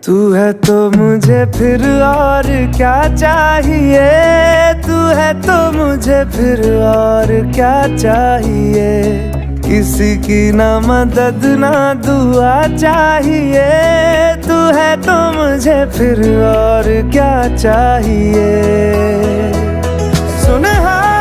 तू है तो मुझे फिर और क्या चाहिए, तू है तो मुझे फिर और क्या चाहिए। किसी की ना मदद ना दुआ चाहिए, तू है तो मुझे फिर और क्या चाहिए। सुन हाँ